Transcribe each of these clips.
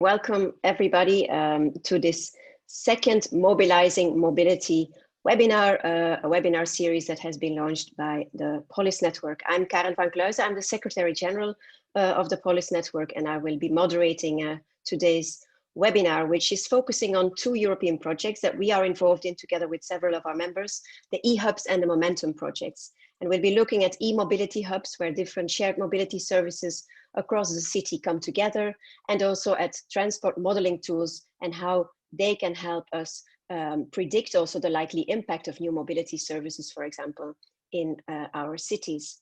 Welcome everybody to this second Mobilizing Mobility webinar, a webinar series that has been launched by the Polis Network. I'm Karen Vancluysen, I'm the Secretary General of the Polis Network, and I will be moderating today's webinar, which is focusing on two European projects that we are involved in together with several of our members, the eHubs and the Momentum projects. And we'll be looking at e-mobility hubs where different shared mobility services across the city come together, and also at transport modeling tools and how they can help us predict also the likely impact of new mobility services, for example, in our cities.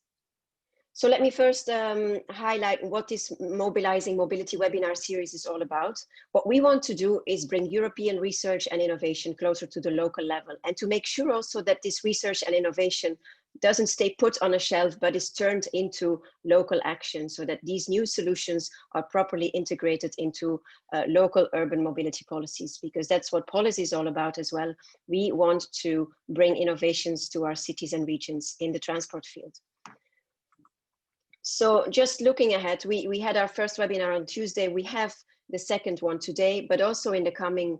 So let me first highlight what this Mobilizing Mobility webinar series is all about. What we want to do is bring European research and innovation closer to the local level, and to make sure also that this research and innovation doesn't stay put on a shelf, but is turned into local action, so that these new solutions are properly integrated into local urban mobility policies, because that's what Polis is all about as well. We want to bring innovations to our cities and regions in the transport field. So just looking ahead, we had our first webinar on Tuesday. We have the second one today, but also in the coming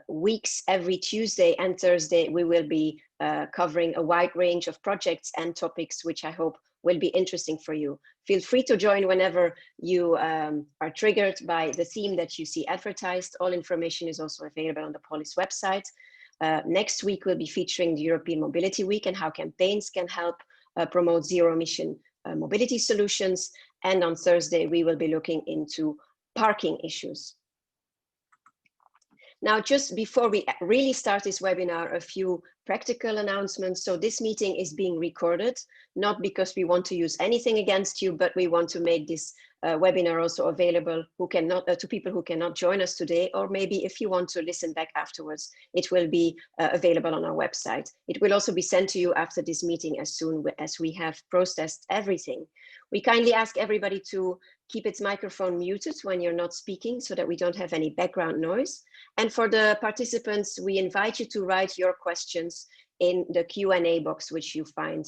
weeks, every Tuesday and Thursday, we will be covering a wide range of projects and topics, which I hope will be interesting for you. Feel free to join whenever you are triggered by the theme that you see advertised. All information is also available on the Polis website. Next week, we'll be featuring the European Mobility Week and how campaigns can help promote zero-emission mobility solutions. And on Thursday, we will be looking into parking issues. Now, just before we really start this webinar, a few practical announcements. So this meeting is being recorded, not because we want to use anything against you, but we want to make this webinar also available to people who cannot join us today, or maybe if you want to listen back afterwards, it will be available on our website. It will also be sent to you after this meeting as soon as we have processed everything. We kindly ask everybody to keep its microphone muted when you're not speaking, so that we don't have any background noise. And for the participants, we invite you to write your questions in the Q&A box, which you find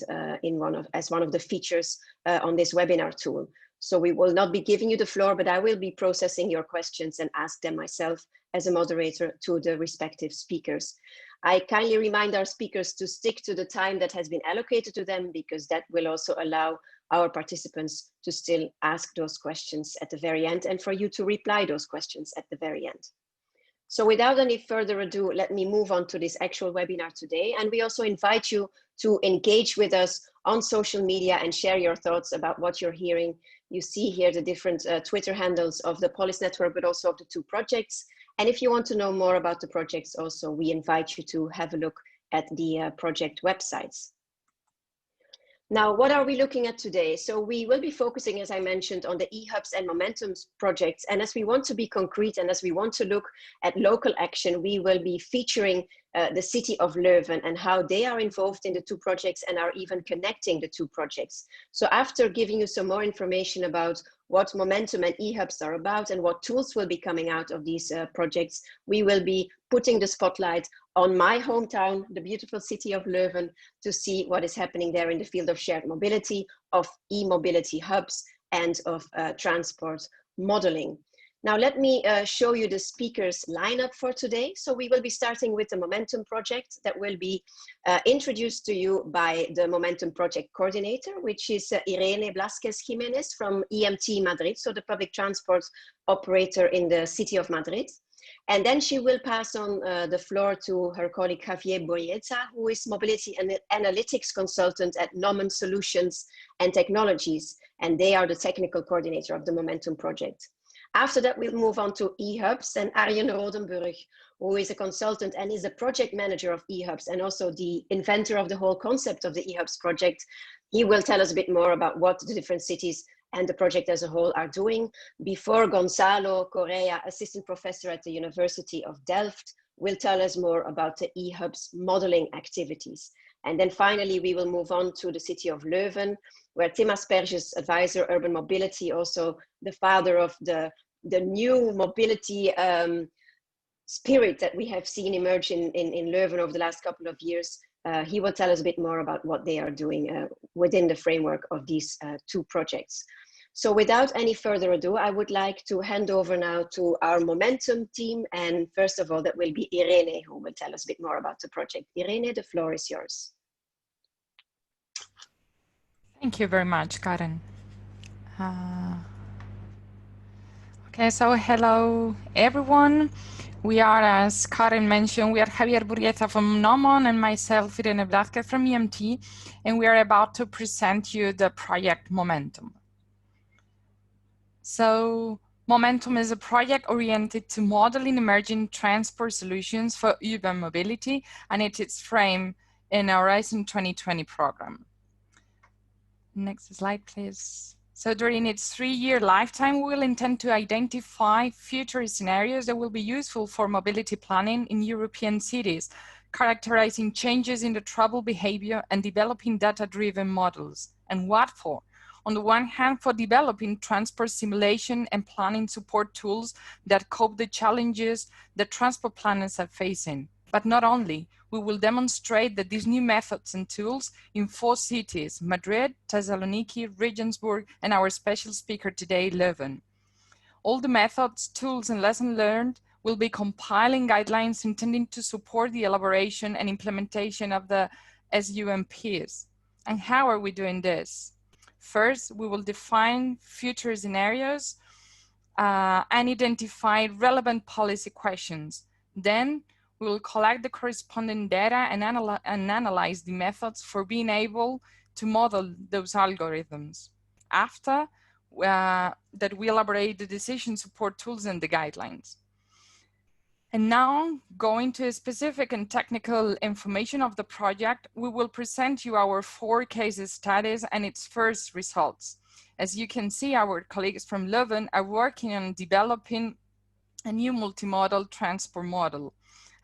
as one of the features on this webinar tool. So we will not be giving you the floor, but I will be processing your questions and ask them myself as a moderator to the respective speakers. I kindly remind our speakers to stick to the time that has been allocated to them, because that will also allow our participants to still ask those questions at the very end, and for you to reply those questions at the very end. So without any further ado, let me move on to this actual webinar today. And we also invite you to engage with us on social media and share your thoughts about what you're hearing. You see here the different Twitter handles of the Polis Network, but also of the two projects. And if you want to know more about the projects also, we invite you to have a look at the project websites. Now, what are we looking at today? So we will be focusing, as I mentioned, on the eHubs and Momentums projects. And as we want to be concrete and as we want to look at local action, we will be featuring the city of Leuven and how they are involved in the two projects and are even connecting the two projects. So after giving you some more information about what Momentum and eHubs are about and what tools will be coming out of these projects, we will be putting the spotlight on my hometown, the beautiful city of Leuven, to see what is happening there in the field of shared mobility, of e-mobility hubs, and of transport modeling. Now, let me show you the speakers lineup for today. So we will be starting with the Momentum project that will be introduced to you by the Momentum project coordinator, which is Irene Blázquez Jiménez from EMT Madrid, so the public transport operator in the city of Madrid. And then she will pass on the floor to her colleague Javier Burrieza, who is mobility and analytics consultant at Nomen Solutions and Technologies, and they are the technical coordinator of the Momentum project. After that, we'll move on to eHubs, and Arjen Rodenburg, who is a consultant and is a project manager of eHubs and also the inventor of the whole concept of the eHubs project. He will tell us a bit more about what the different cities and the project as a whole are doing, before Gonçalo Correia, assistant professor at the University of Delft, will tell us more about the eHubs modeling activities. And then finally, we will move on to the city of Leuven, where Tim Asperges, advisor urban mobility, also the father of the new mobility spirit that we have seen emerge in Leuven over the last couple of years. He will tell us a bit more about what they are doing within the framework of these two projects. So without any further ado, I would like to hand over now to our Momentum team. And first of all, that will be Irene, who will tell us a bit more about the project. Irene, the floor is yours. Thank you very much, Karen. Okay, so hello everyone. We are, as Karen mentioned, we are Javier Burrieza from Nomon and myself, Irene Blázquez from EMT, and we are about to present you the project Momentum. So Momentum is a project oriented to modeling emerging transport solutions for urban mobility, and it is framed in our Horizon 2020 program. Next slide, please. So during its 3-year lifetime, we will intend to identify future scenarios that will be useful for mobility planning in European cities, characterizing changes in the travel behavior and developing data-driven models. And what for? On the one hand, for developing transport simulation and planning support tools that cope the challenges that transport planners are facing. But not only, we will demonstrate that these new methods and tools in 4 cities, Madrid, Thessaloniki, Regensburg, and our special speaker today, Leuven. All the methods, tools, and lessons learned will be compiling guidelines intending to support the elaboration and implementation of the SUMPs. And how are we doing this? First, we will define future scenarios and identify relevant policy questions. Then, we will collect the corresponding data and analyze the methods for being able to model those algorithms. After that, we elaborate the decision support tools and the guidelines. And now, going to specific and technical information of the project, we will present you our 4 case studies and its first results. As you can see, our colleagues from Leuven are working on developing a new multimodal transport model.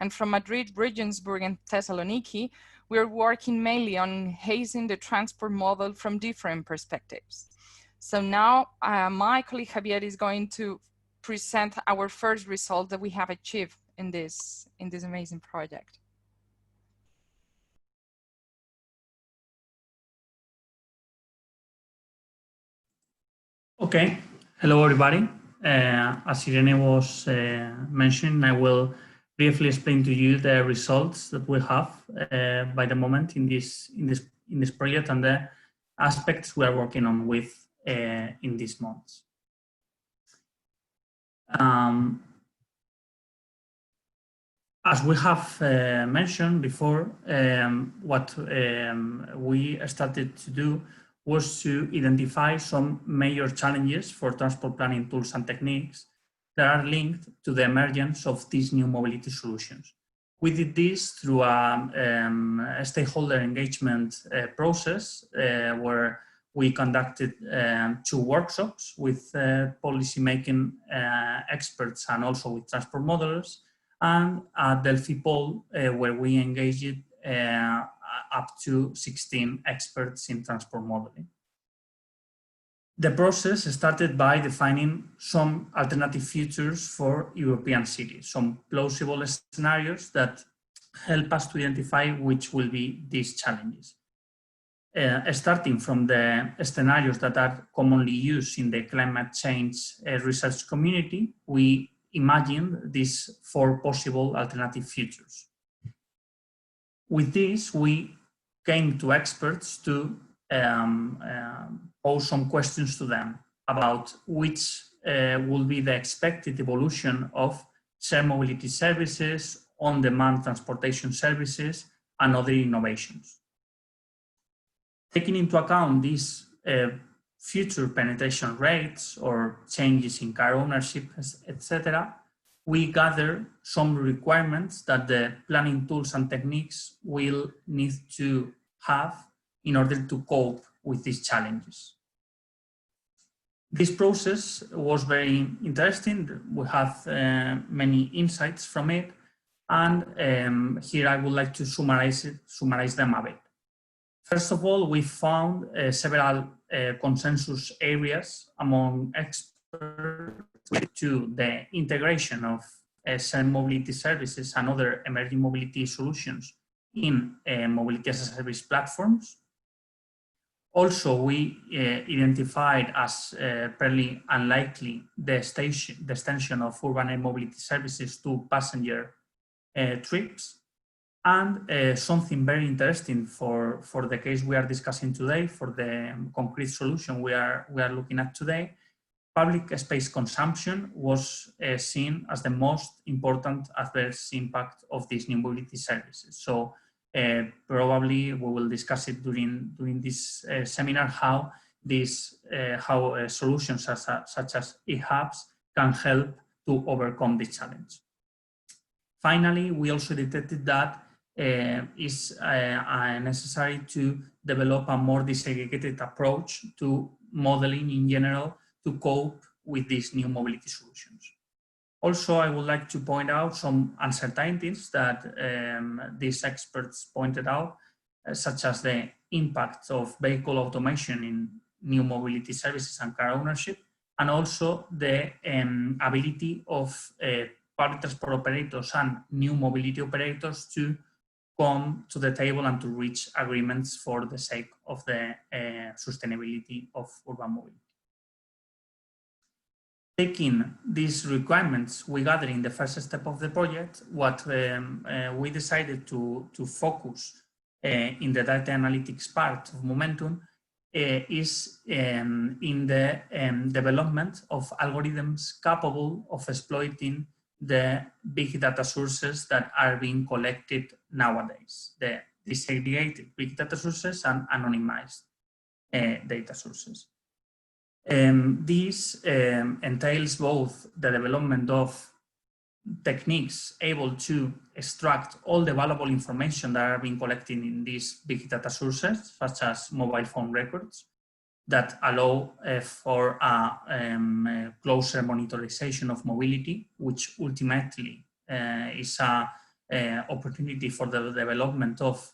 And from Madrid, Regensburg, and Thessaloniki, we're working mainly on enhancing the transport model from different perspectives. So now my colleague Javier is going to present our first result that we have achieved in this amazing project. Okay, hello everybody. As Irene was mentioning, I will briefly explain to you the results that we have by the moment in this project and the aspects we are working on with in these months. As we have mentioned before, what we started to do was to identify some major challenges for transport planning tools and techniques that are linked to the emergence of these new mobility solutions. We did this through a stakeholder engagement process where we conducted 2 workshops with policy-making experts and also with transport modelers, and a Delphi poll where we engaged up to 16 experts in transport modeling. The process started by defining some alternative futures for European cities, some plausible scenarios that help us to identify which will be these challenges. Starting from the scenarios that are commonly used in the climate change research community, we imagined these 4 possible alternative futures. With this, we came to experts to pose some questions to them about which will be the expected evolution of shared mobility services, on-demand transportation services, and other innovations. Taking into account these future penetration rates or changes in car ownership, etc., we gather some requirements that the planning tools and techniques will need to have in order to cope with these challenges. This process was very interesting. We have many insights from it, and here I would like to summarize them a bit. First of all, we found several consensus areas among experts to the integration of shared mobility services and other emerging mobility solutions in mobility as a service platforms. Also, we identified as fairly unlikely the extension of urban air mobility services to passenger trips. And something very interesting for the case we are discussing today, for the concrete solution we are looking at today, public space consumption was seen as the most important adverse impact of these new mobility services. So probably we will discuss it during this seminar, how solutions such as eHubs can help to overcome this challenge. Finally, we also detected that it's necessary to develop a more disaggregated approach to modeling in general to cope with these new mobility solutions. Also, I would like to point out some uncertainties that these experts pointed out, such as the impact of vehicle automation in new mobility services and car ownership, and also the ability of public transport operators and new mobility operators to come to the table and to reach agreements for the sake of the sustainability of urban mobility. Taking these requirements we gathered in the first step of the project, what we decided to focus in the data analytics part of Momentum is in the development of algorithms capable of exploiting the big data sources that are being collected nowadays, the disaggregated big data sources and anonymized data sources. This entails both the development of techniques able to extract all the valuable information that are being collected in these big data sources, such as mobile phone records, that allow for a closer monitorization of mobility, which ultimately is an opportunity for the development of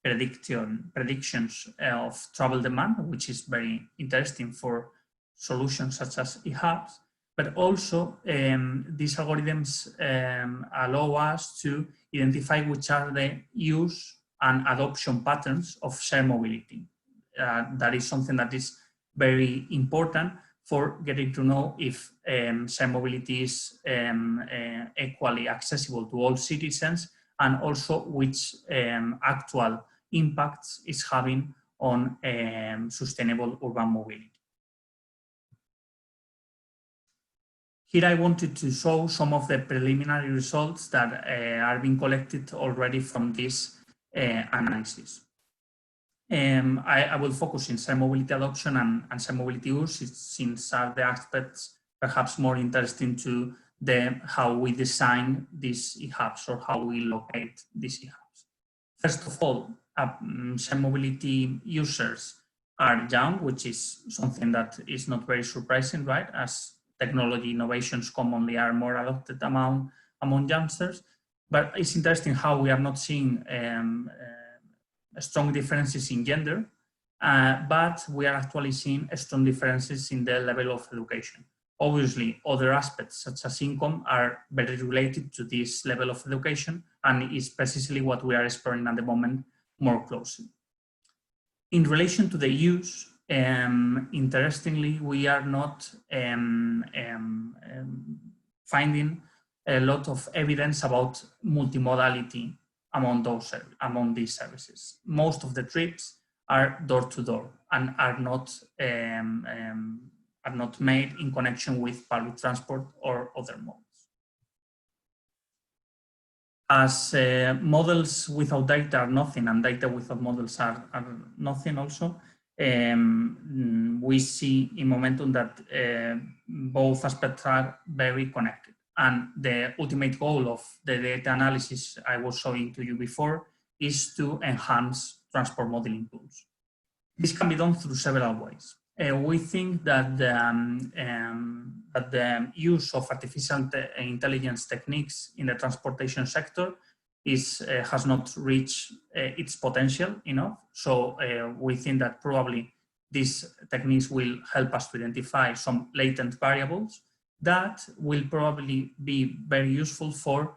predictions of travel demand, which is very interesting for solutions such as eHubs. But also these algorithms allow us to identify which are the use and adoption patterns of shared mobility. That is something that is very important for getting to know if shared mobility is equally accessible to all citizens, and also which actual impacts is having on sustainable urban mobility. Here I wanted to show some of the preliminary results that are being collected already from this analysis. I will focus in shared mobility adoption and shared mobility use, since are the aspects perhaps more interesting to how we design these eHubs or how we locate these eHubs. First of all, shared mobility users are young, which is something that is not very surprising, right? As technology innovations commonly are more adopted among youngsters. But it's interesting how we are not seeing strong differences in gender, but we are actually seeing strong differences in the level of education. Obviously, other aspects such as income are very related to this level of education, and is precisely what we are exploring at the moment more closely. In relation to the use, interestingly, we are not finding a lot of evidence about multimodality among these services. Most of the trips are door-to-door and are not made in connection with public transport or other modes. As models without data are nothing, and data without models are nothing also, we see in Momentum that both aspects are very connected. And the ultimate goal of the data analysis I was showing to you before is to enhance transport modeling tools. This can be done through several ways. We think that the use of artificial intelligence techniques in the transportation sector has not reached its potential enough. So we think that probably these techniques will help us to identify some latent variables that will probably be very useful for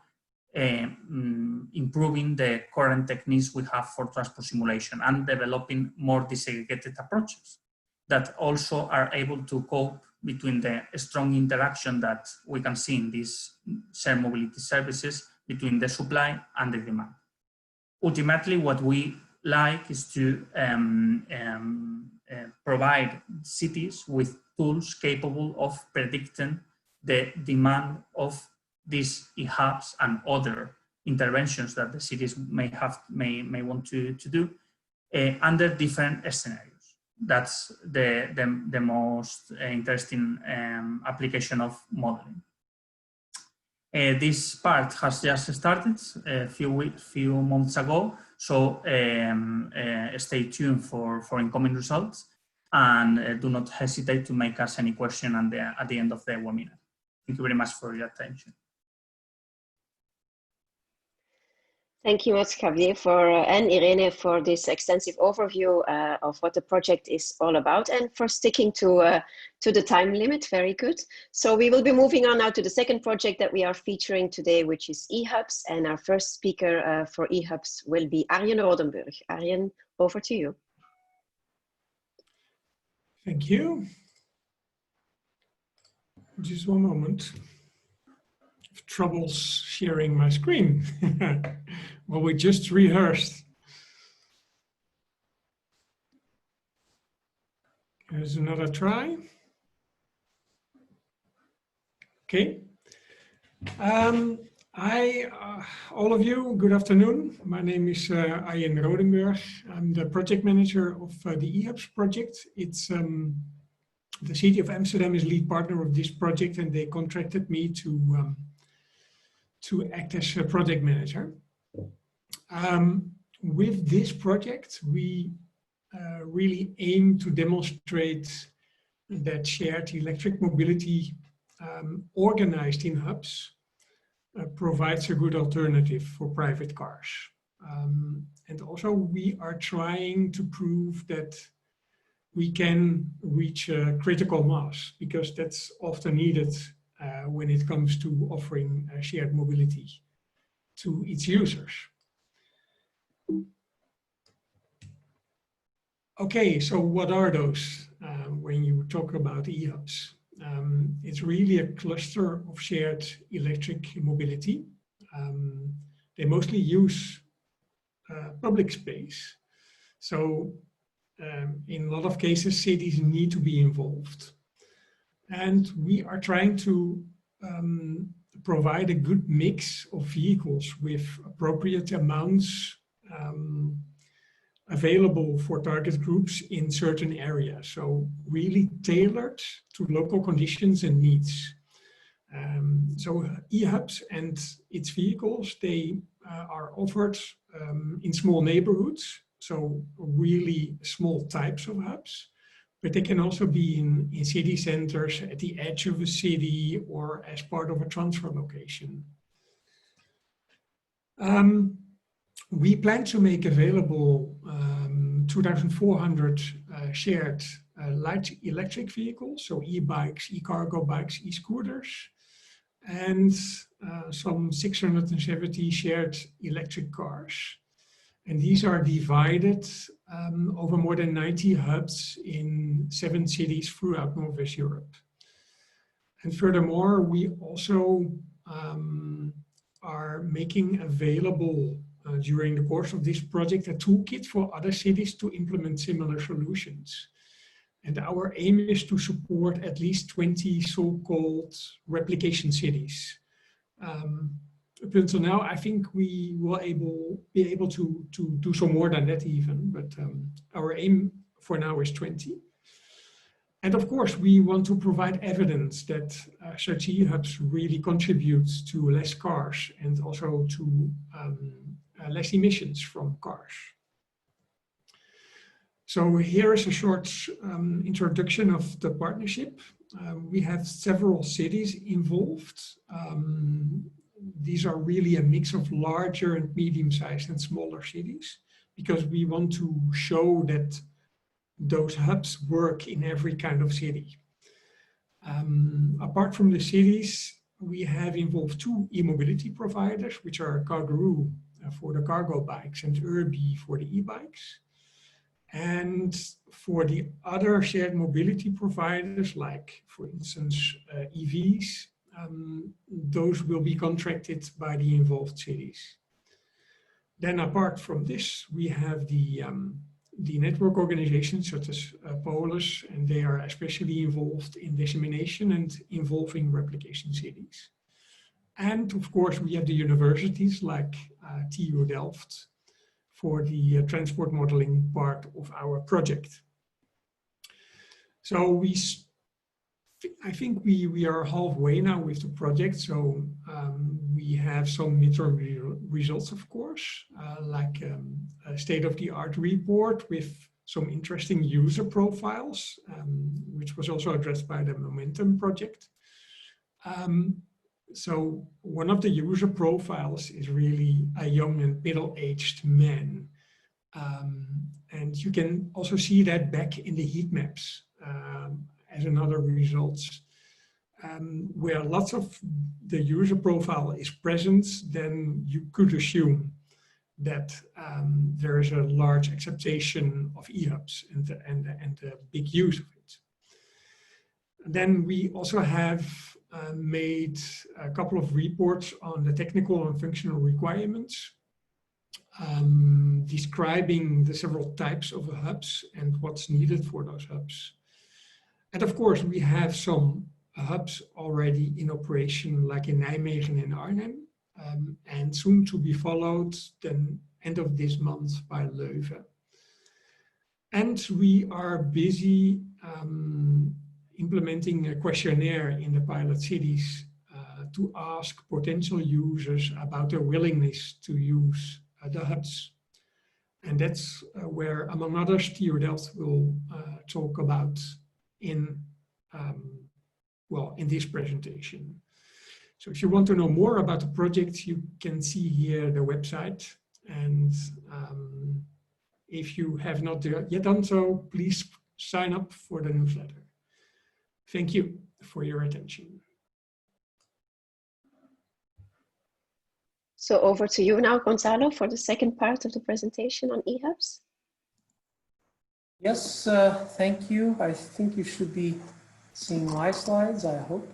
improving the current techniques we have for transport simulation and developing more disaggregated approaches that also are able to cope between the strong interaction that we can see in these shared mobility services between the supply and the demand. Ultimately, what we like is to provide cities with tools capable of predicting the demand of these eHubs and other interventions that the cities may want to do under different scenarios. That's the most interesting application of modeling. This part has just started a few months ago, so stay tuned for incoming results, and do not hesitate to make us any question at the end of the webinar. Thank you very much for your attention. Thank you much, Javier, and Irene for this extensive overview of what the project is all about, and for sticking to the time limit. Very good. So we will be moving on now to the second project that we are featuring today, which is eHubs. And our first speaker for eHubs will be Arjen Rodenburg. Arjen, over to you. Thank you. Just one moment. Troubles sharing my screen. Well, we just rehearsed. Here's another try. Okay. All of you, good afternoon. My name is Arjen Rodenburg. I'm the project manager of the eHubs project. It's the city of Amsterdam is lead partner of this project, and they contracted me to act as a project manager. With this project, we really aim to demonstrate that shared electric mobility organized in hubs provides a good alternative for private cars. And also we are trying to prove that we can reach a critical mass, because that's often needed when it comes to offering shared mobility to its users. Okay, so what are those when you talk about eHubs? It's really a cluster of shared electric mobility. They mostly use public space. So in a lot of cases, cities need to be involved. And we are trying to provide a good mix of vehicles with appropriate amounts available for target groups in certain areas. So really tailored to local conditions and needs. So eHubs and its vehicles, they are offered in small neighborhoods. So really small types of hubs. But they can also be in city centers, at the edge of a city, or as part of a transfer location. We plan to make available 2,400 shared light electric vehicles, so e-bikes, e-cargo bikes, e-scooters, and some 670 shared electric cars. And these are divided over more than 90 hubs in 7 cities throughout Northwest Europe. And furthermore, we also are making available during the course of this project a toolkit for other cities to implement similar solutions. And our aim is to support at least 20 so-called replication cities. Up until now, I think we will be able to do some more than that even, but our aim for now is 20. And of course, we want to provide evidence that such eHubs really contribute to less cars and also to less emissions from cars. So here is a short introduction of the partnership. We have several cities involved. These are really a mix of larger and medium-sized and smaller cities, because we want to show that those hubs work in every kind of city. Apart from the cities, we have involved two e-mobility providers, which are Cargaroo for the cargo bikes and Urbi for the e-bikes. And for the other shared mobility providers, like for instance, EVs, those will be contracted by the involved cities. Then apart from this, we have the network organizations such as Polis, and they are especially involved in dissemination and involving replication cities. And of course, we have the universities like TU Delft for the transport modeling part of our project. So I think we are halfway now with the project. So we have some midterm results, of course, like a state-of-the-art report with some interesting user profiles, which was also addressed by the Momentum project. So one of the user profiles is really a young and middle-aged man. And you can also see that back in the heat maps as another result. Where lots of the user profile is present, then you could assume that there is a large acceptation of eHubs and a big use of it. And then we also have made a couple of reports on the technical and functional requirements, describing the several types of hubs and what's needed for those hubs. And of course, we have some hubs already in operation, like in Nijmegen and Arnhem, and soon to be followed then end of this month by Leuven. And we are busy implementing a questionnaire in the pilot cities to ask potential users about their willingness to use the hubs. And that's where, among others, TU Delft will talk about in this presentation. So if you want to know more about the project, you can see here the website. And if you have not yet done so, please sign up for the newsletter. Thank you for your attention. So over to you now, Gonçalo, for the second part of the presentation on eHubs. Yes, thank you. I think you should be seeing my slides, I hope.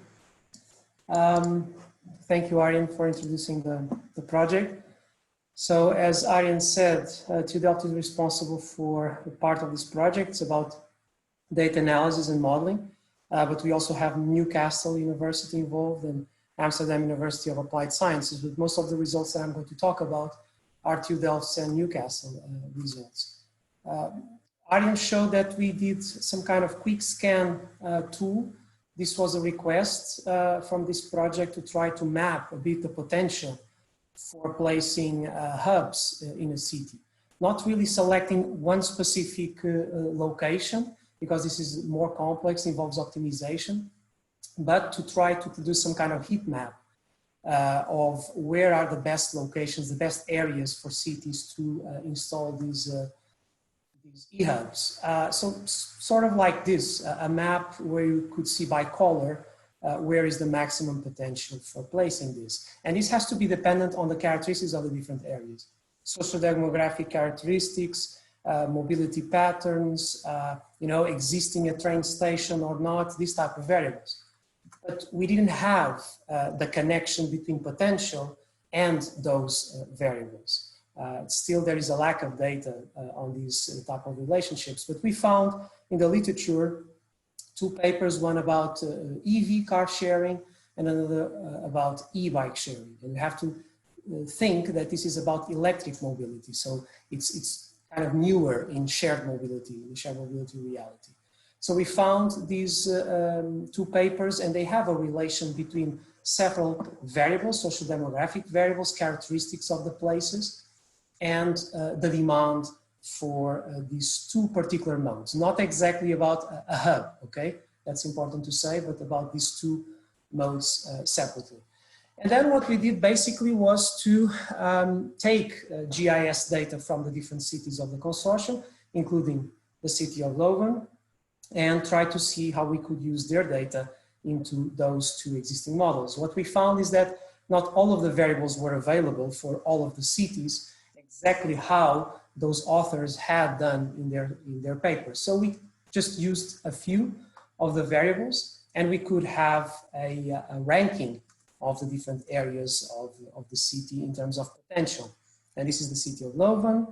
Thank you, Arjen, for introducing the project. So as Arjen said, TU Delft is responsible for a part of this project. It's about data analysis and modeling, but we also have Newcastle University involved and Amsterdam University of Applied Sciences, but most of the results that I'm going to talk about are TU Delft's and Newcastle results. Arjen showed that we did some kind of quick scan tool. This was a request from this project to try to map a bit the potential for placing hubs in a city. Not really selecting one specific location, because this is more complex, involves optimization, but to try to produce some kind of heat map of where are the best locations, the best areas for cities to install these eHubs. So sort of like this, a map where you could see by color where is the maximum potential for placing this. And this has to be dependent on the characteristics of the different areas. Socio-demographic characteristics, mobility patterns, existing a train station or not, these type of variables. But we didn't have the connection between potential and those variables. Still, there is a lack of data on these type of relationships, but we found in the literature two papers, one about EV car sharing and another about e-bike sharing. And you have to think that this is about electric mobility. So it's kind of newer in shared mobility, in the shared mobility reality. So we found these two papers, and they have a relation between several variables, social demographic variables, characteristics of the places, and the demand for these two particular modes. Not exactly about a hub, okay? That's important to say, but about these two modes separately. And then what we did basically was to take GIS data from the different cities of the consortium, including the city of Leuven, and try to see how we could use their data into those two existing models. What we found is that not all of the variables were available for all of the cities, exactly how those authors had done in their papers. So we just used a few of the variables, and we could have a ranking of the different areas of the city in terms of potential. And this is the city of Leuven.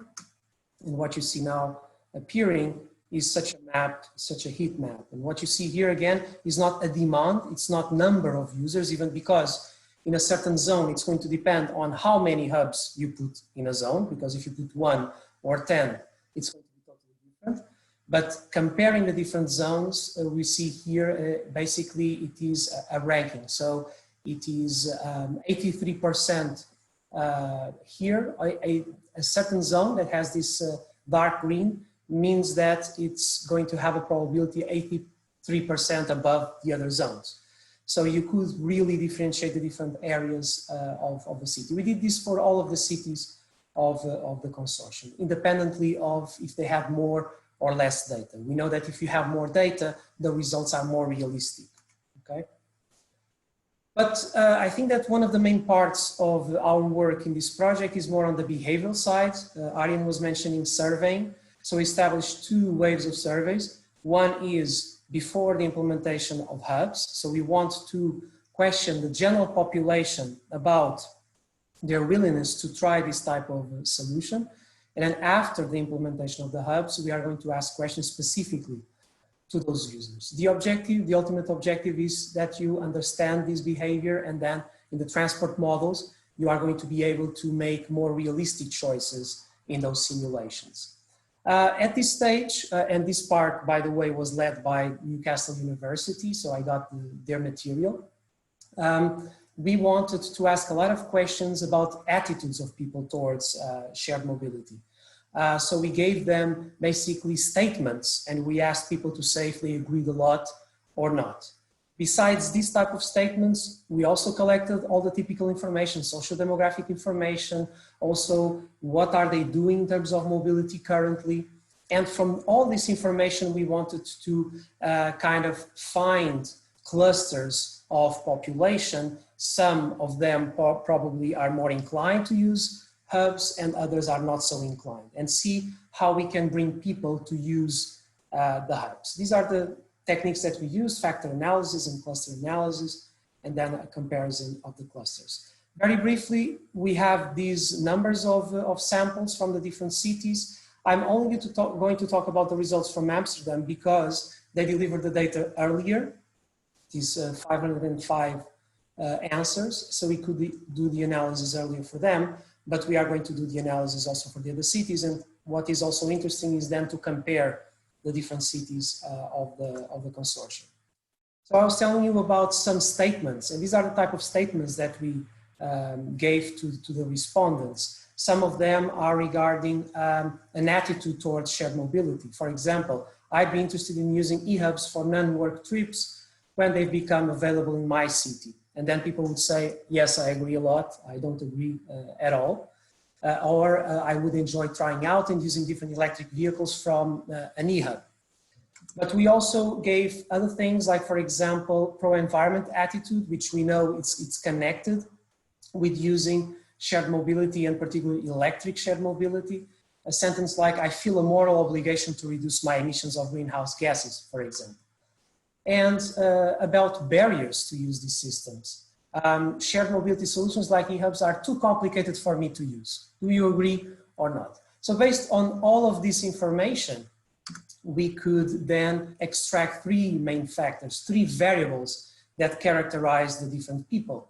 And what you see now appearing is such a map, such a heat map. And what you see here again is not a demand, it's not number of users, even because in a certain zone, it's going to depend on how many hubs you put in a zone, because if you put 1 or 10, it's going to be totally different. But comparing the different zones, we see here, basically it is a ranking. So it is 83% here, a certain zone that has this dark green means that it's going to have a probability 83% above the other zones. So you could really differentiate the different areas of the city. We did this for all of the cities of the consortium, independently of if they have more or less data. We know that if you have more data, the results are more realistic, okay? But I think that one of the main parts of our work in this project is more on the behavioral side. Arjen was mentioning surveying. So we established 2 waves of surveys. One is before the implementation of hubs. So we want to question the general population about their willingness to try this type of solution. And then after the implementation of the hubs, we are going to ask questions specifically to those users. The objective, the ultimate objective is that you understand this behavior, and then in the transport models, you are going to be able to make more realistic choices in those simulations. At this stage, and this part, by the way, was led by Newcastle University, so I got their material. We wanted to ask a lot of questions about attitudes of people towards shared mobility. So we gave them basically statements, and we asked people to say if they agreed a lot or not. Besides these type of statements, we also collected all the typical information, social demographic information, also what are they doing in terms of mobility currently. And from all this information, we wanted to kind of find clusters of population. Some of them probably are more inclined to use hubs and others are not so inclined, and see how we can bring people to use the hubs. These are the techniques that we use: factor analysis and cluster analysis, and then a comparison of the clusters. Very briefly, we have these numbers of samples from the different cities. I'm only going to talk about the results from Amsterdam because they delivered the data earlier, these 505 answers, so we could do the analysis earlier for them, but we are going to do the analysis also for the other cities. And what is also interesting is then to compare the different cities of the consortium. So I was telling you about some statements, and these are the type of statements that we gave to the respondents. Some of them are regarding an attitude towards shared mobility. For example, I'd be interested in using eHubs for non-work trips when they become available in my city. And then people would say, yes, I agree a lot. I don't agree at all. Or I would enjoy trying out and using different electric vehicles from an eHub. But we also gave other things like, for example, pro-environment attitude, which we know it's connected with using shared mobility, and particularly electric shared mobility. A sentence like, I feel a moral obligation to reduce my emissions of greenhouse gases, for example. And about barriers to use these systems. Shared mobility solutions like eHubs are too complicated for me to use. Do you agree or not? So based on all of this information, we could then extract 3 main factors, 3 variables that characterize the different people.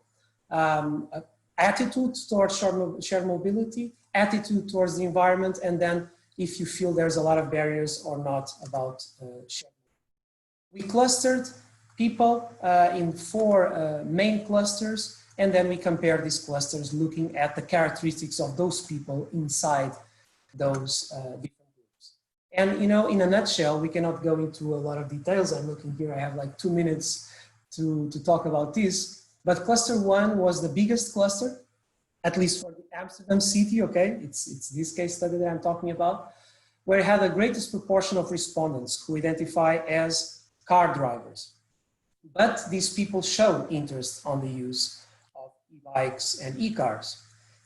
Attitude towards shared mobility, attitude towards the environment, and then if you feel there's a lot of barriers or not about shared. We clustered people in 4 main clusters, and then we compared these clusters looking at the characteristics of those people inside those different groups. And, you know, in a nutshell, we cannot go into a lot of details. I'm looking here, I have like 2 minutes to talk about this. But cluster 1 was the biggest cluster, at least for the Amsterdam city, okay? It's this case study that I'm talking about, where it had the greatest proportion of respondents who identify as car drivers. But these people show interest on the use of e-bikes and e-cars.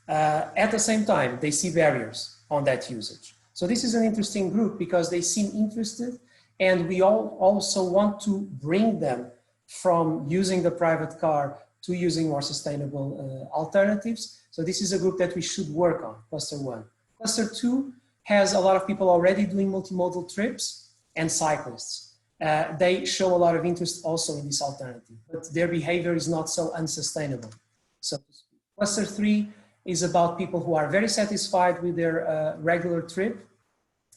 At the same time, they see barriers on that usage. So this is an interesting group because they seem interested, and we all also want to bring them from using the private car to using more sustainable alternatives. So this is a group that we should work on, cluster 1. Cluster 2 has a lot of people already doing multimodal trips and cyclists. They show a lot of interest also in this alternative, but their behavior is not so unsustainable. So cluster 3 is about people who are very satisfied with their regular trip,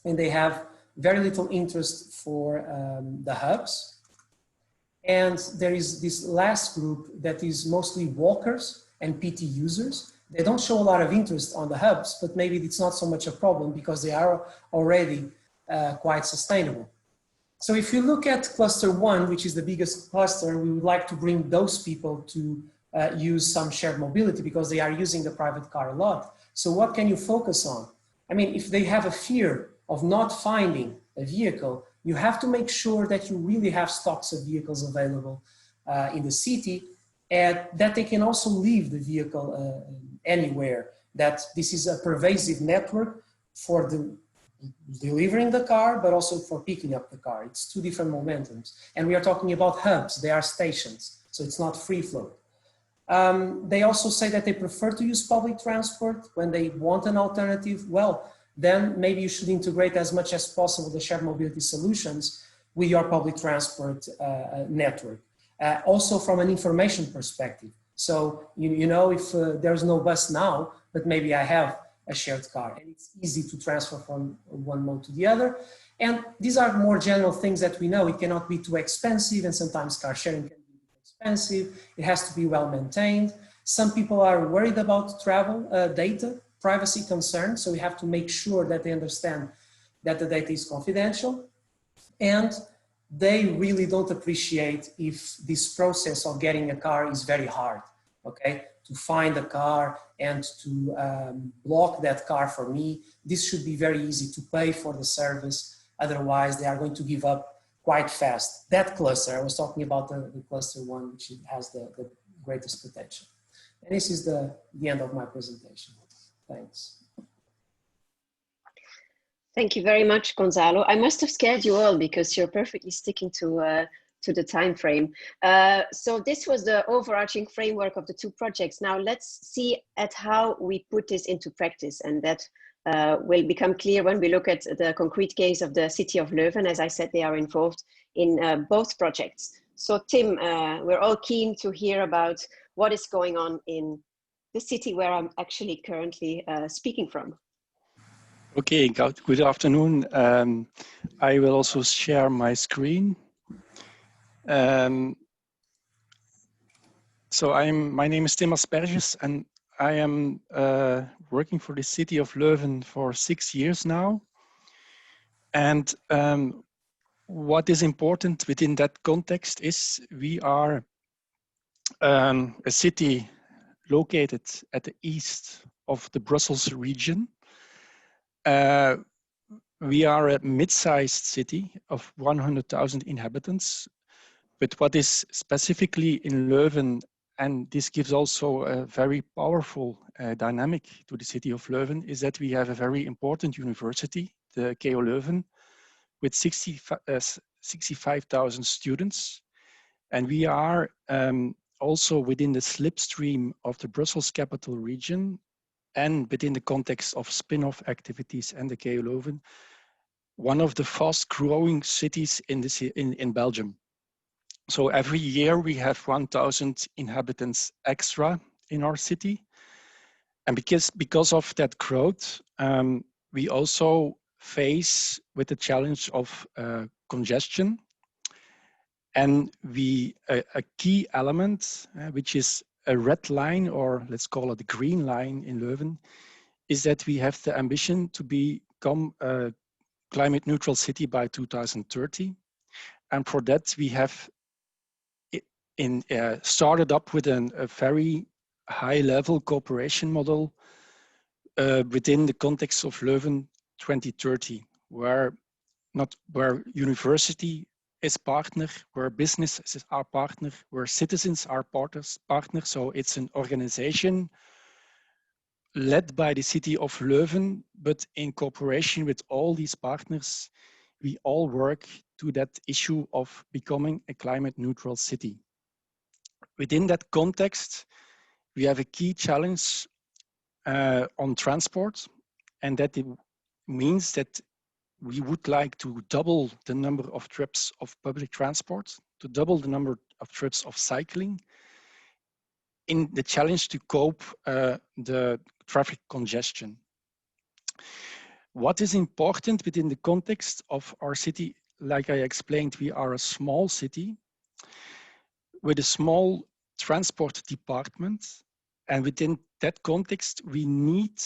and they have very little interest for the hubs. And there is this last group that is mostly walkers and PT users. They don't show a lot of interest on the hubs, but maybe it's not so much a problem because they are already quite sustainable. So if you look at cluster 1, which is the biggest cluster, we would like to bring those people to use some shared mobility because they are using the private car a lot. So what can you focus on? I mean, if they have a fear of not finding a vehicle, you have to make sure that you really have stocks of vehicles available in the city, and that they can also leave the vehicle anywhere, that this is a pervasive network for the delivering the car, but also for picking up the car. It's two different momentums. And we are talking about hubs, they are stations, so it's not free flow. They also say that they prefer to use public transport when they want an alternative. Well, then maybe you should integrate as much as possible the shared mobility solutions with your public transport network. Also from an information perspective. So, you know, if there's no bus now, but maybe I have a shared car, and it's easy to transfer from one mode to the other. And these are more general things that we know. It cannot be too expensive, and sometimes car sharing can be expensive. It has to be well maintained. Some people are worried about travel data, privacy concerns, so we have to make sure that they understand that the data is confidential. And they really don't appreciate if this process of getting a car is very hard, okay? To find a car and to block that car for me. This should be very easy to pay for the service. Otherwise, they are going to give up quite fast. That cluster, I was talking about the cluster 1, which has the greatest potential. And this is the end of my presentation. Thanks. Thank you very much, Gonçalo. I must have scared you all because you're perfectly sticking to the time frame. So this was the overarching framework of the two projects. Now let's see at how we put this into practice, and that will become clear when we look at the concrete case of the city of Leuven. As I said, they are involved in both projects. So Tim, we're all keen to hear about what is going on in the city where I'm actually currently speaking from. Okay, good afternoon. I will also share my screen. So my name is Tim Asperges, and I am working for the city of Leuven for 6 years now. And what is important within that context is we are a city located at the east of the Brussels region. We are a mid-sized city of 100,000 inhabitants. But what is specifically in Leuven, and this gives also a very powerful dynamic to the city of Leuven, is that we have a very important university, the KU Leuven, with 65,000 students. And we are also within the slipstream of the Brussels capital region, and within the context of spin-off activities and the KU Leuven, one of the fast growing cities in Belgium. So every year we have 1,000 inhabitants extra in our city. And because of that growth, we also face with the challenge of congestion. And a key element, which is a red line, or let's call it a green line in Leuven, is that we have the ambition to become a climate neutral city by 2030. And for that, we have started up with a very high level cooperation model within the context of Leuven 2030, where university, is partner, where business is our partner, where citizens are partner. So it's an organization led by the city of Leuven, but in cooperation with all these partners, we all work to that issue of becoming a climate neutral city. Within that context, we have a key challenge on transport, and that it means that we would like to double the number of trips of public transport, to double the number of trips of cycling, in the challenge to cope the traffic congestion. What is important within the context of our city? Like I explained, we are a small city with a small transport department, and within that context, we need,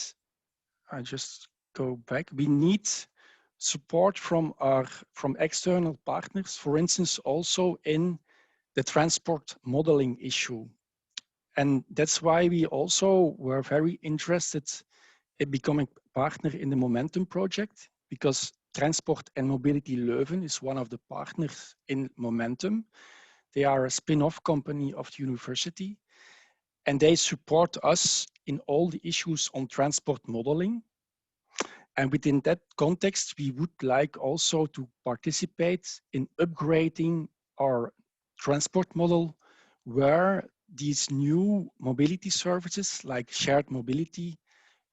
I just go back, we need support from external partners, for instance, also in the transport modeling issue. And that's why we also were very interested in becoming partner in the Momentum project, because Transport and Mobility Leuven is one of the partners in Momentum. They are a spin-off company of the university, and they support us in all the issues on transport modeling. And within that context, we would like also to participate in upgrading our transport model, where these new mobility services like shared mobility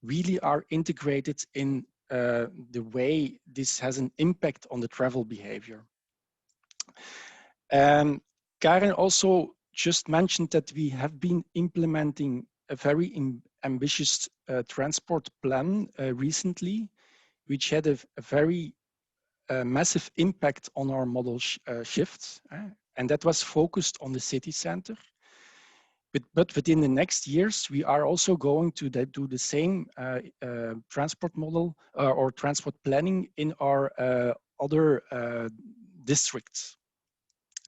really are integrated in the way this has an impact on the travel behavior. Karen also just mentioned that we have been implementing a very ambitious transport plan recently, which had a very massive impact on our model shifts, and that was focused on the city center. But within the next years, we are also going to do the same transport model or transport planning in our other districts.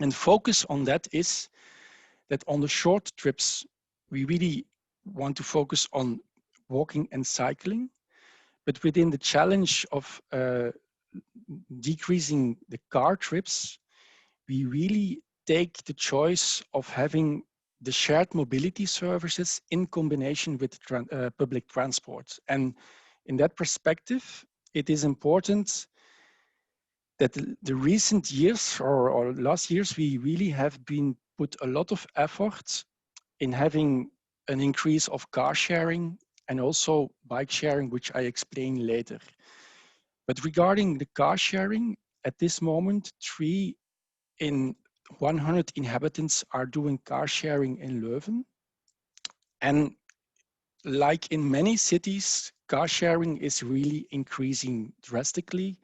And focus on that is that on the short trips, we really want to focus on walking and cycling. But within the challenge of decreasing the car trips, we really take the choice of having the shared mobility services in combination with public transport. And in that perspective, it is important that the recent years or last years, we really have been put a lot of effort in having an increase of car sharing and also bike sharing, which I explain later. But regarding the car sharing, at this moment, 3 in 100 inhabitants are doing car sharing in Leuven. And like in many cities, car sharing is really increasing drastically.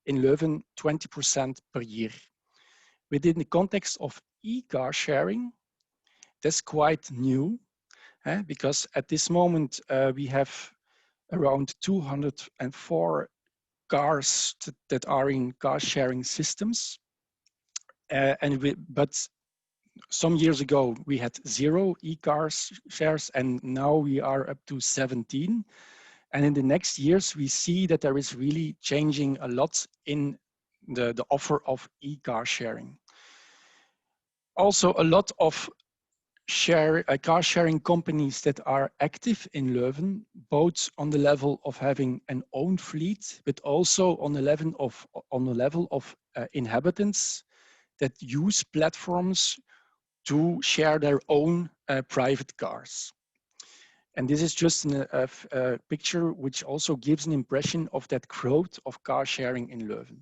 In Leuven, 20% per year. Within the context of e-car sharing, that's quite new, because at this moment we have around 204 cars that are in car sharing systems. But some years ago we had 0 e-car shares, and now we are up to 17. And in the next years, we see that there is really changing a lot in the offer of e-car sharing. Also, a lot of car sharing companies that are active in Leuven, both on the level of having an own fleet, but also on the level of inhabitants that use platforms to share their own private cars. And this is just a picture which also gives an impression of that growth of car sharing in Leuven.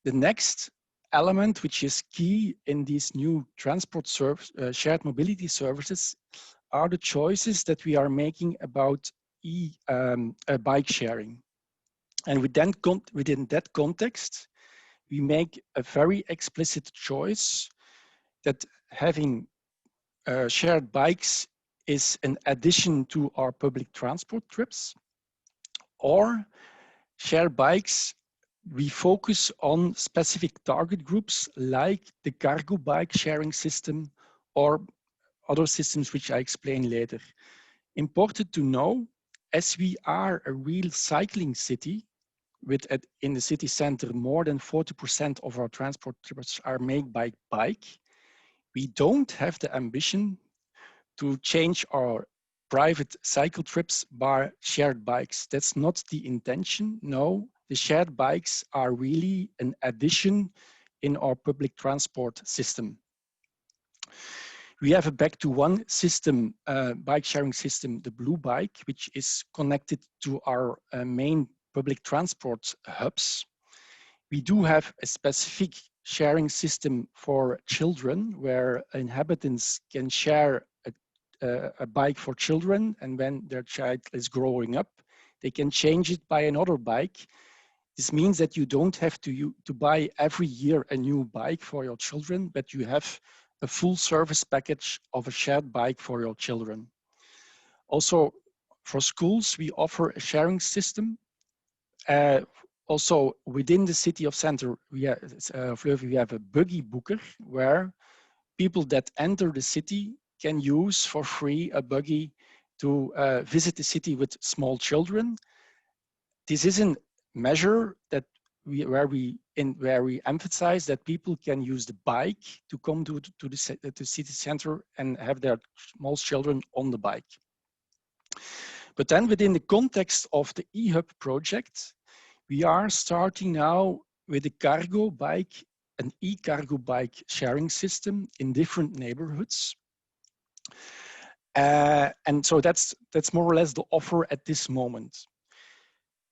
The next element, which is key in these new transport shared mobility services, are the choices that we are making about bike sharing. And within that context, we make a very explicit choice that having shared bikes is an addition to our public transport trips, or share bikes, we focus on specific target groups like the cargo bike sharing system or other systems which I explain later. Important to know, as we are a real cycling city, in the city center, more than 40% of our transport trips are made by bike. We don't have the ambition to change our private cycle trips by shared bikes. That's not the intention. No, the shared bikes are really an addition in our public transport system. We have a back-to-one system, bike sharing system, the Blue Bike, which is connected to our main public transport hubs. We do have a specific sharing system for children where inhabitants can share a bike for children, and when their child is growing up, they can change it by another bike. This means that you don't have to buy every year a new bike for your children, but you have a full service package of a shared bike for your children. Also, for schools, we offer a sharing system. Also, within the city of Center, we have a buggy booker where people that enter the city can use for free a buggy to visit the city with small children. This is a measure that where we emphasize that people can use the bike to come to the city center and have their small children on the bike. But then within the context of the eHub project, we are starting now with a cargo bike, an e-cargo bike sharing system in different neighborhoods. And so that's more or less the offer at this moment.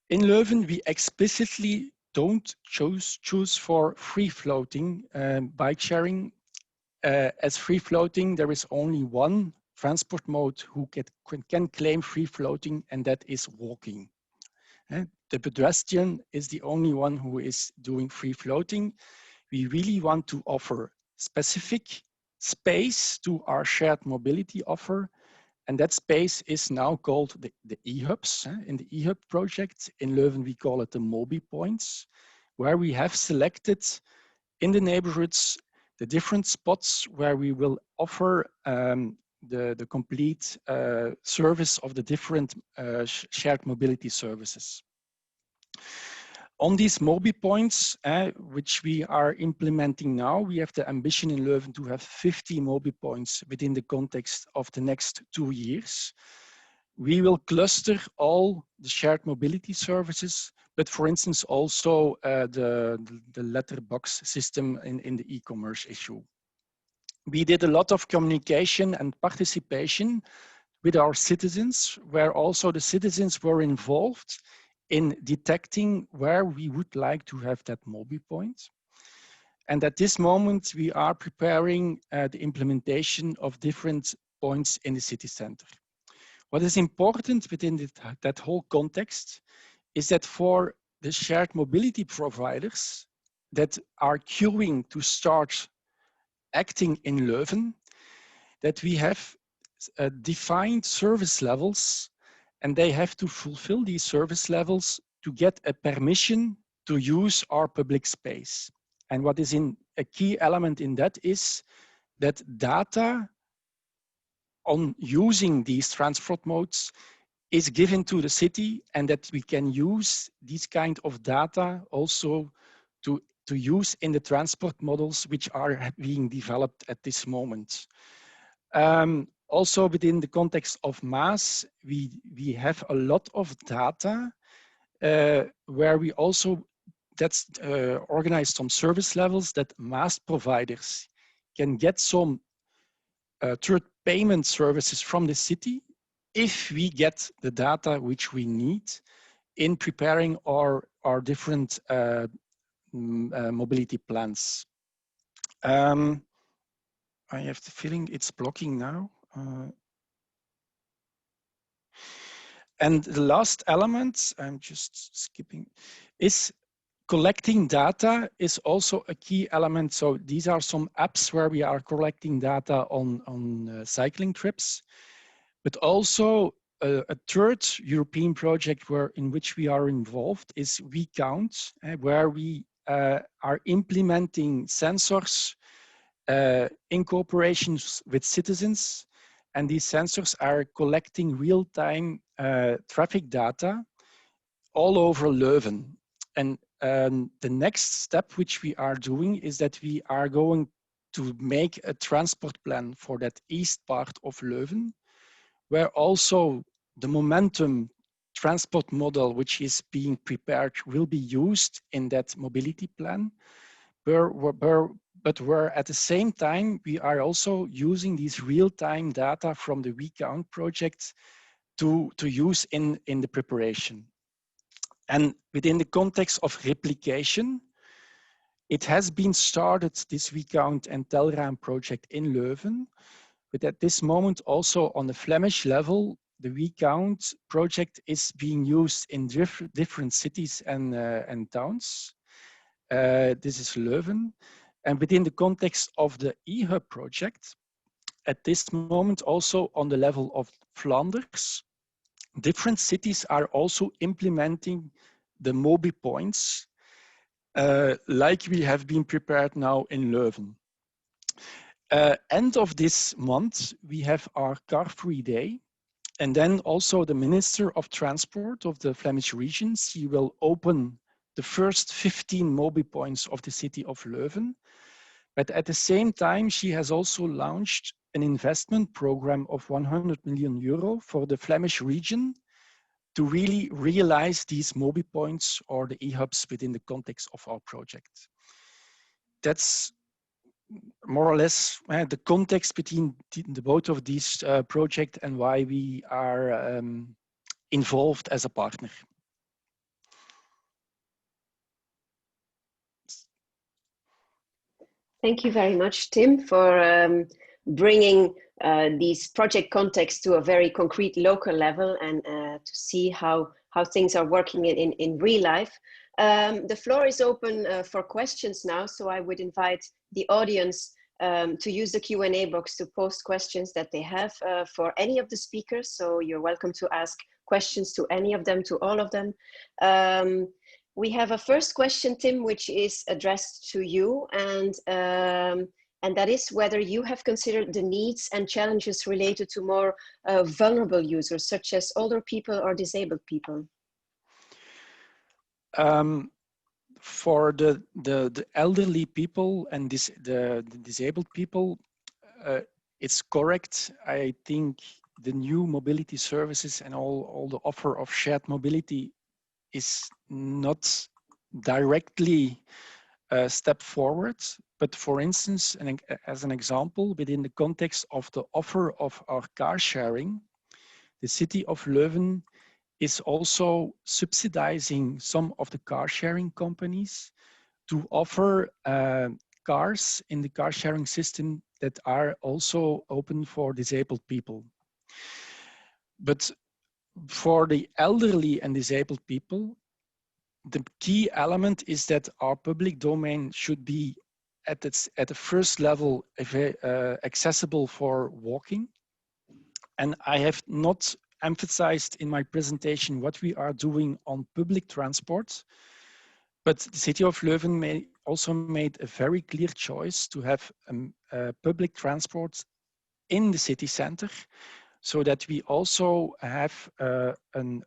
In Leuven, we explicitly don't choose for free-floating bike sharing. As free-floating, there is only one transport mode who can claim free-floating, and that is walking. The pedestrian is the only one who is doing free-floating. We really want to offer specific space to our shared mobility offer. And that space is now called the eHubs. In the eHub project in Leuven, we call it the Mobi Points, where we have selected in the neighborhoods the different spots where we will offer the complete service of the different shared mobility services. On these Mobi Points, which we are implementing now, we have the ambition in Leuven to have 50 Mobi Points within the context of the next 2 years. We will cluster all the shared mobility services, but for instance, also the letterbox system in the e-commerce issue. We did a lot of communication and participation with our citizens, where also the citizens were involved in detecting where we would like to have that Mobi point. And at this moment, we are preparing the implementation of different points in the city center. What is important within that whole context is that for the shared mobility providers that are queuing to start acting in Leuven, that we have defined service levels, and they have to fulfill these service levels to get a permission to use our public space. And what is a key element in that is that data on using these transport modes is given to the city, and that we can use these kind of data also to use in the transport models which are being developed at this moment. Also within the context of MAAS, we have a lot of data where we also organized some service levels that MAAS providers can get some third payment services from the city if we get the data which we need in preparing our different mobility plans. I have the feeling it's blocking now. And the last element, I'm just skipping, is collecting data is also a key element. So these are some apps where we are collecting data on cycling trips, but also a third European project in which we are involved is WeCount, where we are implementing sensors in cooperation with citizens, and these sensors are collecting real-time traffic data all over Leuven. And the next step which we are doing is that we are going to make a transport plan for that east part of Leuven, where also the momentum transport model which is being prepared will be used in that mobility plan, but where at the same time we are also using these real-time data from the WeCount project to use in the preparation. And within the context of replication, it has been started, this WeCount and Telraam project in Leuven, but at this moment also on the Flemish level, the WeCount project is being used in different cities and towns. This is Leuven. And within the context of the eHub project, at this moment also on the level of Flanders, different cities are also implementing the Mobi points like we have been prepared now in Leuven. End of this month, we have our car-free day. And then also the Minister of Transport of the Flemish region, she will open the first 15 Mobi points of the city of Leuven. But at the same time, she has also launched an investment program of 100 million euro for the Flemish region to really realize these Mobi points or the eHubs within the context of our project. That's more or less the context between the both of these projects and why we are involved as a partner. Thank you very much, Tim, for bringing these project contexts to a very concrete local level and to see how things are working in real life. The floor is open for questions now, so I would invite the audience to use the Q&A box to post questions that they have for any of the speakers. So you're welcome to ask questions to any of them, to all of them. We have a first question, Tim, which is addressed to you, and that is whether you have considered the needs and challenges related to more vulnerable users, such as older people or disabled people. For the elderly people and the disabled people, it's correct. I think the new mobility services and all the offer of shared mobility is not directly a step forward, but for instance, as an example, within the context of the offer of our car sharing, the city of Leuven is also subsidizing some of the car sharing companies to offer cars in the car sharing system that are also open for disabled people. But for the elderly and disabled people, the key element is that our public domain should be at the first level accessible for walking. And I have not emphasized in my presentation what we are doing on public transport, but the city of Leuven also made a very clear choice to have public transport in the city center, so that we also have an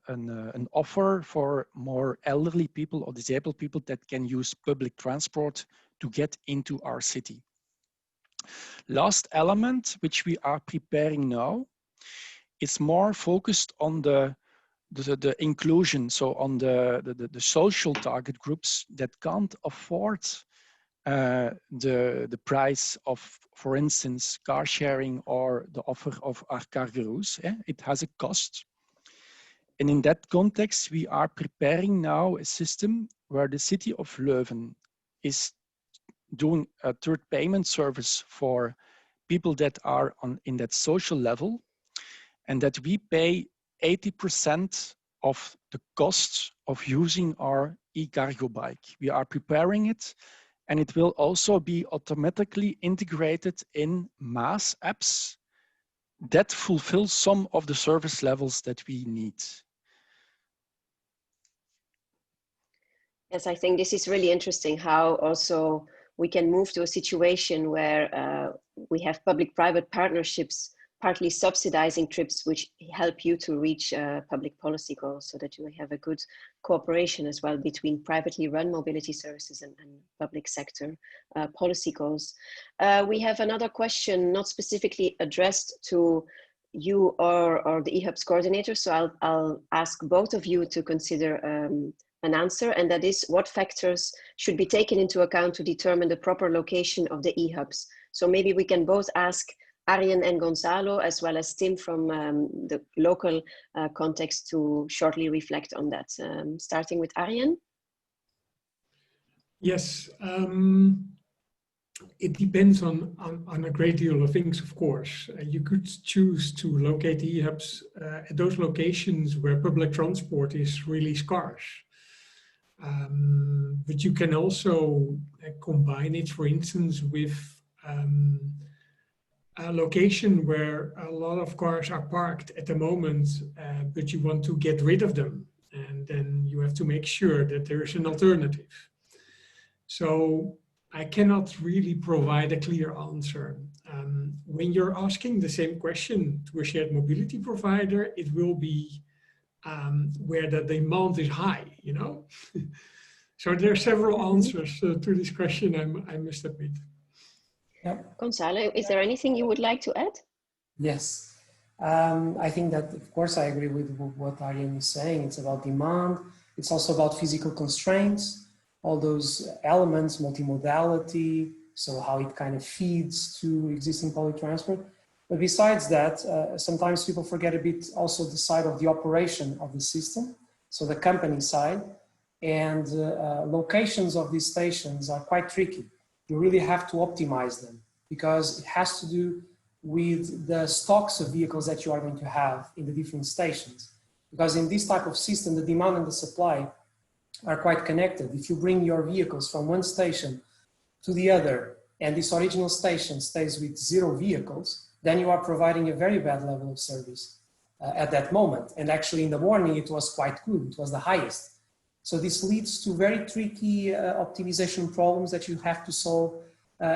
offer for more elderly people or disabled people that can use public transport to get into our city. Last element, which we are preparing now, is more focused on the inclusion, so on the social target groups that can't afford the price of, for instance, car sharing or the offer of our cargoes. It has a cost. And in that context, we are preparing now a system where the city of Leuven is doing a third payment service for people that are in that social level, and that we pay 80% of the cost of using our e-cargo bike. We are preparing it, and it will also be automatically integrated in MAS apps that fulfill some of the service levels that we need. Yes, I think this is really interesting how also we can move to a situation where we have public-private partnerships partly subsidizing trips which help you to reach public policy goals, so that you have a good cooperation as well between privately run mobility services and public sector policy goals. We have another question not specifically addressed to you or the eHubs coordinator, so I'll ask both of you to consider an answer, and that is, what factors should be taken into account to determine the proper location of the eHubs? So maybe we can both ask Arjen and Gonçalo, as well as Tim from the local context, to shortly reflect on that. Starting with Arjen. Yes, it depends on a great deal of things, of course. You could choose to locate the eHubs at those locations where public transport is really scarce. But you can also combine it, for instance, with a location where a lot of cars are parked at the moment, but you want to get rid of them. And then you have to make sure that there is an alternative. So I cannot really provide a clear answer. When you're asking the same question to a shared mobility provider, it will be where the demand is high, you know? So there are several answers to this question, I must admit. Yeah. Gonçalo, is there anything you would like to add? Yes, I think that, of course, I agree with what Arjen is saying. It's about demand. It's also about physical constraints, all those elements, multimodality, so how it kind of feeds to existing public transport. But besides that, sometimes people forget a bit also the side of the operation of the system, so the company side. And locations of these stations are quite tricky. You really have to optimize them because it has to do with the stocks of vehicles that you are going to have in the different stations. Because in this type of system, the demand and the supply are quite connected. If you bring your vehicles from one station to the other, and this original station stays with 0 vehicles, then you are providing a very bad level of service at that moment. And actually in the morning, it was quite good. It was the highest. So this leads to very tricky optimization problems that you have to solve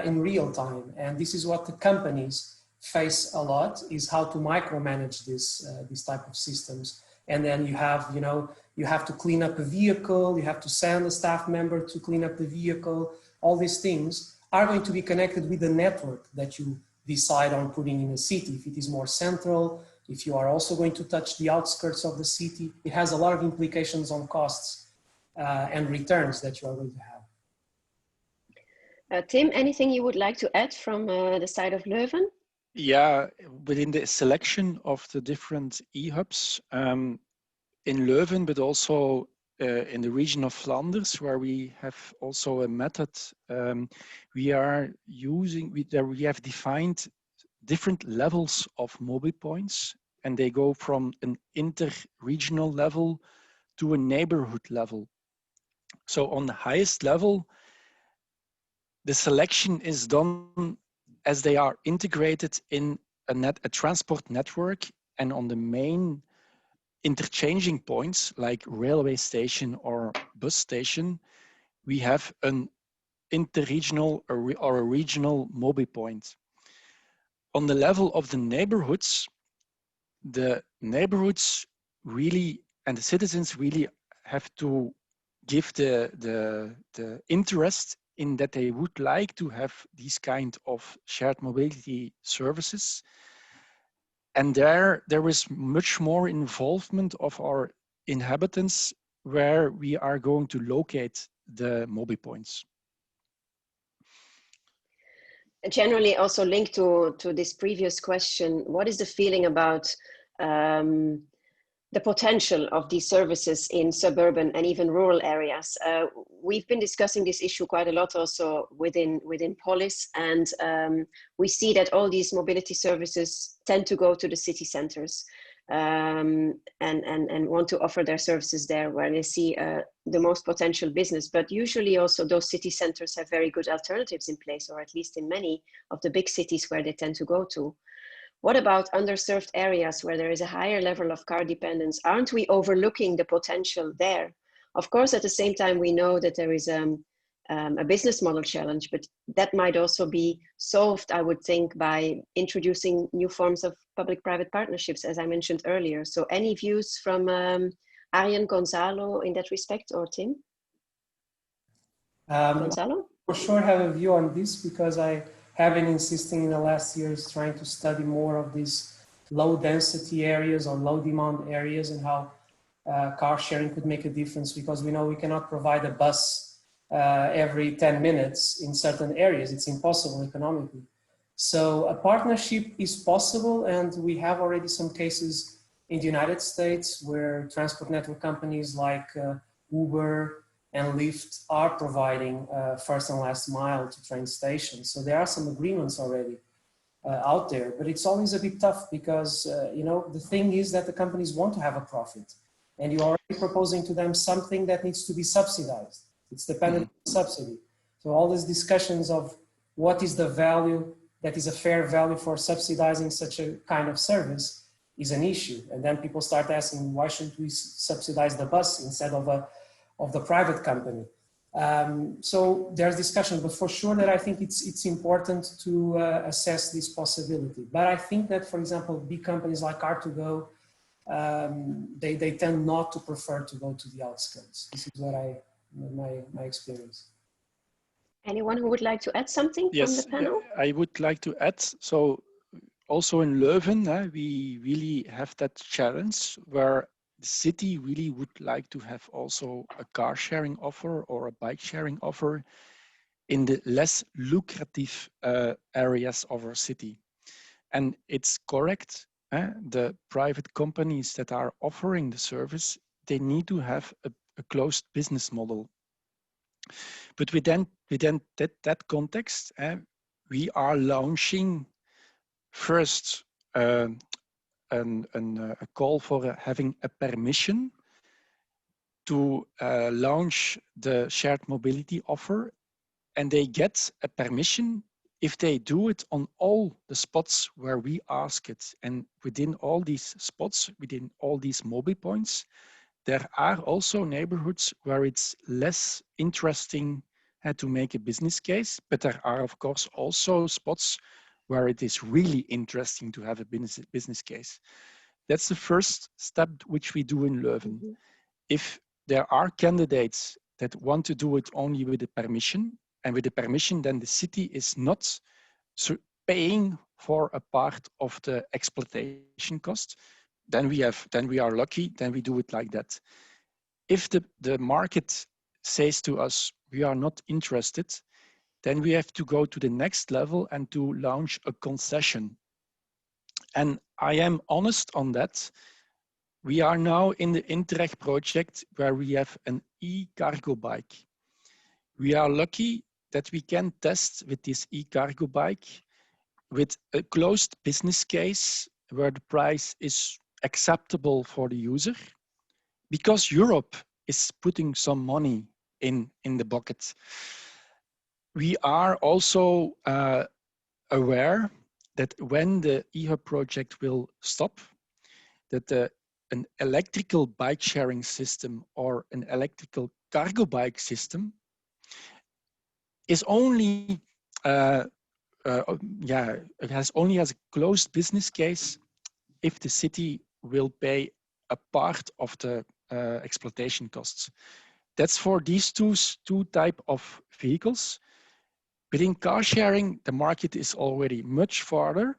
in real time. And this is what the companies face a lot, is how to micromanage this type of systems. And then you have, you know, you have to clean up a vehicle, you have to send a staff member to clean up the vehicle. All these things are going to be connected with the network that you decide on putting in a city. If it is more central, if you are also going to touch the outskirts of the city, it has a lot of implications on costs and returns that you are going to have. Tim, anything you would like to add from the side of Leuven? Yeah, within the selection of the different eHubs in Leuven, but also in the region of Flanders, where we have also a method, we have defined different levels of mobile points, and they go from an inter-regional level to a neighborhood level. So on the highest level, the selection is done as they are integrated in a transport network, and on the main interchanging points like railway station or bus station, we have an interregional or a regional mobile point. On the level of the neighborhoods really, and the citizens really have to give the interest in that they would like to have these kind of shared mobility services. And there is much more involvement of our inhabitants where we are going to locate the mobile points. Generally also linked to this previous question, what is the feeling about the potential of these services in suburban and even rural areas? We've been discussing this issue quite a lot also within Polis, and we see that all these mobility services tend to go to the city centers and want to offer their services there where they see the most potential business. But usually also those city centers have very good alternatives in place, or at least in many of the big cities where they tend to go to. What about underserved areas where there is a higher level of car dependence? Aren't we overlooking the potential there? Of course, at the same time, we know that there is a business model challenge, but that might also be solved, I would think, by introducing new forms of public-private partnerships, as I mentioned earlier. So any views from Arjen, Gonçalo in that respect, or Tim? Gonçalo? For sure have a view on this, because I have been insisting in the last years trying to study more of these low density areas or low demand areas, and how car sharing could make a difference, because we know we cannot provide a bus every 10 minutes in certain areas. It's impossible economically. So a partnership is possible, and we have already some cases in the United States where transport network companies like Uber and Lyft are providing first and last mile to train stations. So there are some agreements already out there, but it's always a bit tough, because you know, the thing is that the companies want to have a profit, and you're already proposing to them something that needs to be subsidized. It's dependent on subsidy. So all these discussions of what is the value that is a fair value for subsidizing such a kind of service is an issue. And then people start asking, why shouldn't we subsidize the bus instead of the private company? So there's discussion, but for sure that I think it's important to assess this possibility. But I think that, for example, big companies like Car2Go, they tend not to prefer to go to the outskirts. This is what my experience. Anyone who would like to add something from the panel? Yeah, I would like to add. So also in Leuven, we really have that challenge where the city really would like to have also a car sharing offer or a bike sharing offer in the less lucrative areas of our city. And it's correct, the private companies that are offering the service, they need to have a closed business model. But within that context, we are launching first a call for having a permission to launch the shared mobility offer, and they get a permission if they do it on all the spots where we ask it. And within all these spots, within all these mobile points, there are also neighborhoods where it's less interesting to make a business case, but there are of course also spots where it is really interesting to have a business case. That's the first step which we do in Leuven. Mm-hmm. If there are candidates that want to do it only with the permission, and with the permission, then the city is not paying for a part of the exploitation cost, then we are lucky, then we do it like that. If the market says to us, we are not interested, then we have to go to the next level and to launch a concession. And I am honest on that. We are now in the Interreg project where we have an e-cargo bike. We are lucky that we can test with this e-cargo bike with a closed business case where the price is acceptable for the user, because Europe is putting some money in the bucket. We are also aware that when the eHub project will stop, that an electrical bike sharing system or an electrical cargo bike system is only it has a closed business case if the city will pay a part of the exploitation costs. That's for these two type of vehicles. Within car sharing, the market is already much farther.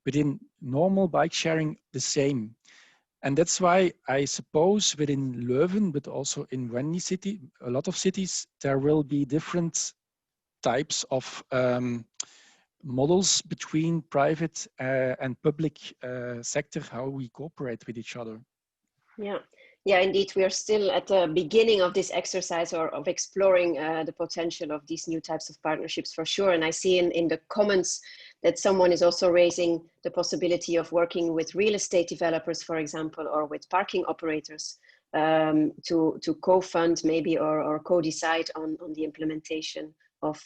Within normal bike sharing, the same. And that's why I suppose within Leuven, but also in Wendy city, a lot of cities, there will be different types of models between private and public sector, how we cooperate with each other. Yeah, indeed, we are still at the beginning of this exercise or of exploring the potential of these new types of partnerships for sure. And I see in the comments that someone is also raising the possibility of working with real estate developers, for example, or with parking operators to co-fund maybe or co-decide on the implementation of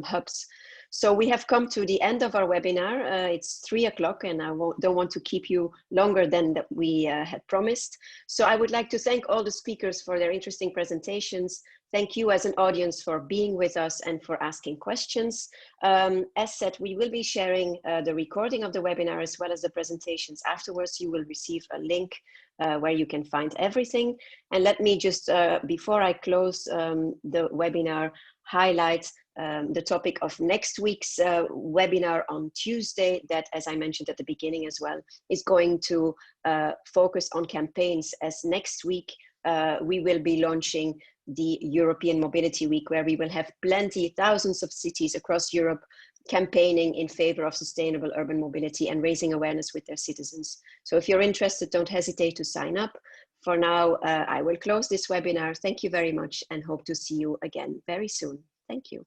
hubs. So we have come to the end of our webinar. It's 3 o'clock and I don't want to keep you longer than we had promised. So I would like to thank all the speakers for their interesting presentations. Thank you as an audience for being with us and for asking questions. As said, we will be sharing the recording of the webinar as well as the presentations afterwards. You will receive a link where you can find everything. And let me just, before I close the webinar, highlight the topic of next week's webinar on Tuesday that, as I mentioned at the beginning as well, is going to focus on campaigns, as next week we will be launching the European Mobility Week, where we will have thousands of cities across Europe campaigning in favor of sustainable urban mobility and raising awareness with their citizens. So if you're interested, don't hesitate to sign up. For now, I will close this webinar. Thank you very much and hope to see you again very soon. Thank you.